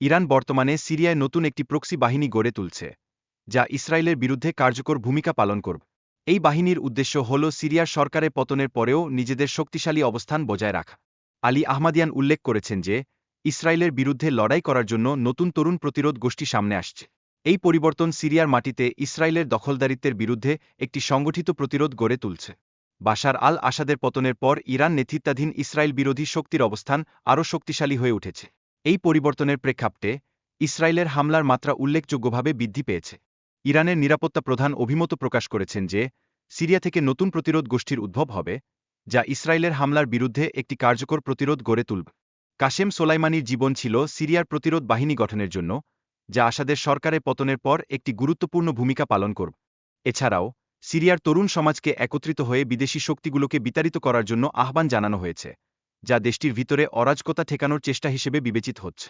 Iran বর্তমানে সিরিয়ায় নতুন একটি প্রক্সি বাহিনী গড়ে তুলছে, যা ইসরায়েলের বিরুদ্ধে কার্যকর ভূমিকা পালন করবে। এই বাহিনীর উদ্দেশ্য হল সিরিয়ার সরকারের পতনের পরেও নিজেদের শক্তিশালী অবস্থান বজায় রাখা। আলী আহমাদিয়ান উল্লেখ করেছেন যে, ইসরায়েলের বিরুদ্ধে লড়াই করার জন্য নতুন তরুণ প্রতিরোধ গোষ্ঠী সামনে আসছে। এই পরিবর্তন সিরিয়ার মাটিতে ইসরায়েলের দখলদারিত্বের বিরুদ্ধে একটি সংগঠিত প্রতিরোধ গড়ে তুলছে। বাশার আল আসাদের পতনের পর ইরান নেতৃত্বাধীন ইসরায়েল বিরোধী শক্তির অবস্থান আরও শক্তিশালী হয়ে উঠেছে। এই পরিবর্তনের প্রেক্ষাপটে ইসরায়েলের হামলার মাত্রা উল্লেখযোগ্যভাবে বৃদ্ধি পেয়েছে। ইরানের নিরাপত্তা প্রধান অভিমত প্রকাশ করেছেন যে, সিরিয়া থেকে নতুন প্রতিরোধ গোষ্ঠীর উদ্ভব হবে, যা ইসরায়েলের হামলার বিরুদ্ধে একটি কার্যকর প্রতিরোধ গড়ে তুলবে। কাশেম সোলাইমানির জীবন ছিল সিরিয়ার প্রতিরোধ বাহিনী গঠনের জন্য, যা আসাদের সরকারের পতনের পর একটি গুরুত্বপূর্ণ ভূমিকা পালন করবে। এছাড়াও সিরিয়ার তরুণ সমাজকে একত্রিত হয়ে বিদেশি শক্তিগুলোকে বিতাড়িত করার জন্য আহ্বান জানানো হয়েছে, যা দেশটির ভিতরে অরাজকতা ঠেকানোর চেষ্টা হিসেবে বিবেচিত হচ্ছে।